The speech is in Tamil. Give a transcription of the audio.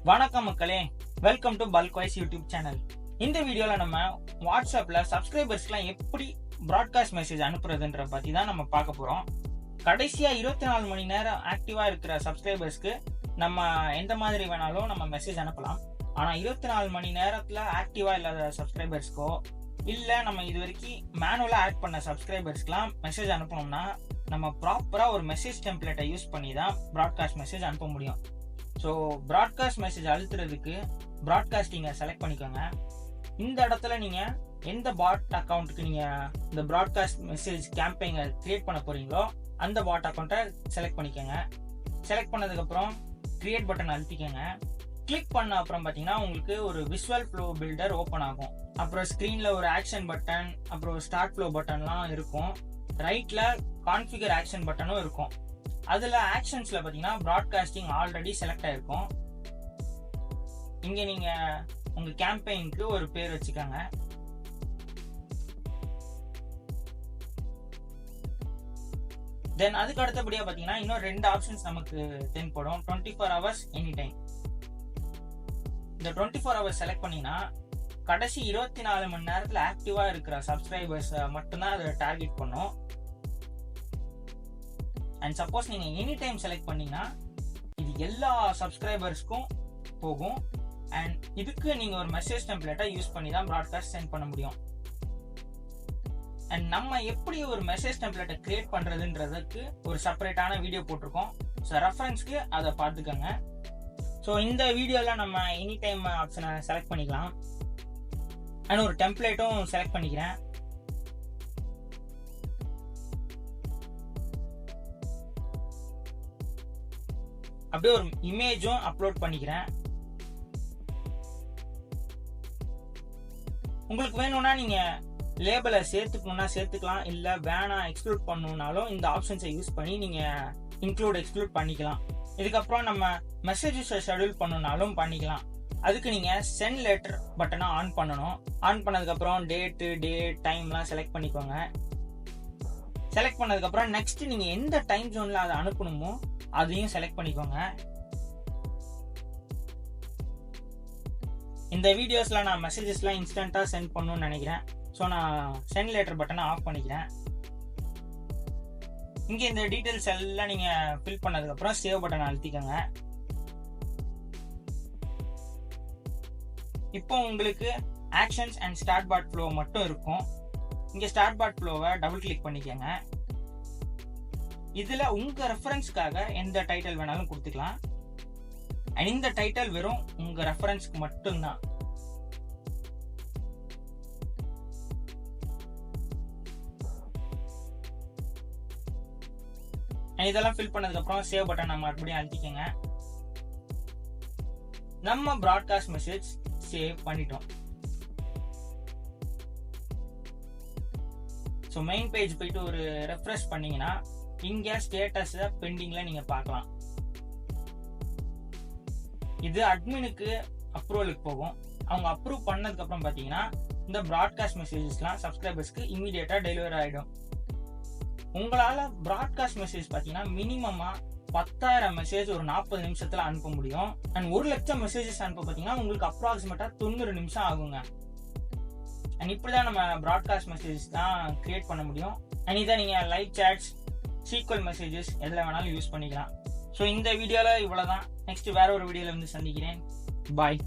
வணக்கம் மக்களே, welcome to bulk wise YouTube channel. இந்த வீடியோல நம்ம வாட்ஸ்அப்ல சப்ஸ்கிரைபர்ஸ்க்குலாம் எப்படி ப்ராட்காஸ்ட் மெசேஜ் அனுப்புறதுன்ற பத்தி தான் நம்ம பார்க்க போறோம். கடைசியா 24 மணி நேரம் ஆக்டிவா இருக்கிற சப்ஸ்கிரைபர்ஸ்க்கு நம்ம எந்த மாதிரி வேணாலும் நம்ம மெசேஜ் அனுப்பலாம். ஆனா 24 மணி நேரத்துல ஆக்டிவா இல்லாத சப்ஸ்கிரைபர்ஸ்க்கோ இல்ல நம்ம இது வரைக்கும் மேனுவலா ஆட் பண்ண சப்ஸ்கிரைபர்ஸ்க்குலாம் மெசேஜ் அனுப்பணும்னா நம்ம ப்ராப்பரா ஒரு மெசேஜ் டெம்ப்ளேட்டை யூஸ் பண்ணி தான் ப்ராட்காஸ்ட் மெசேஜ் அனுப்ப முடியும். ஸோ ப்ராட்காஸ்ட் மெசேஜ் அழுத்துறதுக்கு ப்ராட்காஸ்டிங்கை செலக்ட் பண்ணிக்கோங்க. இந்த இடத்துல நீங்கள் எந்த பாட் அக்கௌண்ட்டுக்கு நீங்கள் இந்த ப்ராட்காஸ்ட் மெசேஜ் கேம்பெயினை கிரியேட் பண்ண போகிறீங்களோ அந்த பாட் அக்கௌண்ட்டை செலக்ட் பண்ணிக்கோங்க. செலக்ட் பண்ணதுக்கப்புறம் கிரியேட் பட்டன் அழுத்திக்கோங்க. கிளிக் பண்ண அப்புறம் பார்த்தீங்கன்னா உங்களுக்கு ஒரு விஷுவல் ஃப்ளோ பில்டர் ஓப்பன் ஆகும். அப்புறம் ஸ்க்ரீனில் ஒரு ஆக்ஷன் பட்டன், அப்புறம் ஸ்டார்ட் ஃப்ளோ பட்டன்லாம் இருக்கும். ரைட்டில் கான்ஃபிகர் ஆக்ஷன் பட்டனும் இருக்கும். அதில் ஆக்ஷன்ஸில் பார்த்தீங்கன்னா ப்ராட்காஸ்டிங் ஆல்ரெடி செலக்ட் ஆகிருக்கும். இங்கே நீங்கள் உங்கள் கேம்பெயினுக்கு ஒரு பேர் வச்சுக்கோங்க. தென் அதுக்கு அடுத்தபடியாக பார்த்தீங்கன்னா இன்னும் 2 ஆப்ஷன்ஸ் நமக்கு தென்படும். 24 hours எனி டைம். இந்த 24 hours செலக்ட் பண்ணிங்கன்னா கடைசி 24 மணி நேரத்தில் ஆக்டிவாக இருக்கிற சப்ஸ்கிரைபர்ஸ் மட்டும்தான் அதை டார்கெட் பண்ணும். அண்ட் சப்போஸ் நீங்கள் எனி டைம் செலக்ட் பண்ணீங்கன்னா இது எல்லா சப்ஸ்கிரைபர்ஸ்க்கும் போகும். அண்ட் இதுக்கு நீங்கள் ஒரு மெசேஜ் டெம்ப்ளேட்டை யூஸ் பண்ணி தான் ப்ராட்காஸ்ட் சென்ட் பண்ண முடியும். அண்ட் நம்ம எப்படி ஒரு மெசேஜ் டெம்ப்ளேட்டை கிரியேட் பண்ணுறதுன்றதுக்கு ஒரு செப்பரேட்டான வீடியோ போட்டிருக்கோம். ஸோ ரெஃபரன்ஸ்க்கு அதை பார்த்துக்கோங்க. ஸோ இந்த வீடியோவில் நம்ம எனி டைம் ஆப்ஷனை செலக்ட் பண்ணிக்கலாம். அண்ட் ஒரு டெம்ப்ளேட்டும் செலக்ட் பண்ணிக்கிறேன். அப்படியே ஒரு இமேஜும் அப்லோட் பண்ணிக்கிறேன். உங்களுக்கு வேணும்னா நீங்க லேபிளை சேர்த்துக்கணும்னா சேர்த்துக்கலாம், இல்ல வேணா எக்ஸ்க்ளூட் பண்ணணும்னாலும் இந்த ஆப்ஷன்ஸை யூஸ் பண்ணி நீங்க இன்க்ளூட் எக்ஸ்க்ளூட் பண்ணிக்கலாம். இதுக்கப்புறம் நம்ம மெசேஜஸை ஷெட்யூல் பண்ணணும்னாலும் பண்ணிக்கலாம். அதுக்கு நீங்க சென்ட் லெட்டர் பட்டனை ஆன் பண்ணணும். ஆன் பண்ணதுக்கப்புறம் டேட்டு, டைம்லாம் செலக்ட் பண்ணிக்கோங்க. செலக்ட் பண்ணதுக்கப்புறம் நெக்ஸ்ட் நீங்க எந்த டைம் ஜோன்ல அதை அனுப்பணுமோ அதையும் செலக்ட் பண்ணிக்கோங்க. இந்த வீடியோஸ்ல நான் மெசேஜஸ்லாம் இன்ஸ்டன்ட்டா சென்ட் பண்ணணும்னு நினைக்கிறேன். ஸோ நான் சென்ட் லெட்டர் பட்டனை ஆஃப் பண்ணிக்கிறேன். இங்க இந்த டீடைல்ஸ் எல்லாம் நீங்க ஃபில் பண்ணதுக்கப்புறம் சேவ் பட்டனை அழுத்திக்கோங்க. இப்போ உங்களுக்கு actions and start bot flow மட்டும் இருக்கும். இங்க ஸ்டார்ட் பாட் ஃப்ளோவை டபுள் கிளிக் பண்ணிக்கோங்க. இதுல உங்க ரெஃபரன்ஸ்க்காக எந்த டைட்டில் வேணாலும் கொடுத்துக்கலாம். அண்ட் இந்த டைட்டில் வெறும் உங்க ரெஃபரன்ஸ்க்கு மட்டும்தான். இதெல்லாம் ஃபில் பண்ணதுக்கு அப்புறம் சேவ் பட்டன் நம்ம மறுபடியும் அழுத்திக்கோங்க. நம்ம ப்ராட்காஸ்ட் மெசேஜ் சேவ் பண்ணிட்டோம். ஸோ மெயின் பேஜ் போயிட்டு ஒரு ரெஃப்ரெஷ் பண்ணீங்கன்னா இங்க ஸ்டேட்டஸ் பெண்டிங்ல நீங்க பார்க்கலாம். இது அட்மினுக்கு அப்ரூவலுக்கு போகும். அவங்க அப்ரூவ் பண்ணதுக்கு அப்புறம் பாத்தீங்கன்னா இந்த ப்ராட்காஸ்ட் மெசேஜஸ்லாம் சப்ஸ்கிரைபர்ஸ்க்கு இமீடியட்டா டெலிவரி ஆயிடும். உங்களால ப்ராட்காஸ்ட் மெசேஜ் பாத்தீங்கன்னா மினிமமா 10,000 மெசேஜ் ஒரு 40 நிமிஷத்துல அனுப்ப முடியும். அண்ட் 1,00,000 மெசேஜஸ் அனுப்ப பாத்தீங்கன்னா உங்களுக்கு அப்ராக்சிமேட்டா 90 நிமிஷம் ஆகுங்க. அண்ட் இப்படிதான் நம்ம ப்ராட்காஸ்ட் மெசேஜஸ் தான் கிரியேட் பண்ண முடியும். அண்ட் இதை நீங்க லைவ் சாட்ஸ், சீக்வல் மெசேஜஸ் எதுல வேணாலும் யூஸ் பண்ணிக்கலாம். ஸோ இந்த வீடியோல இவ்வளவுதான். நெக்ஸ்ட் வேற ஒரு வீடியோல வந்து சந்திக்கிறேன். பாய்.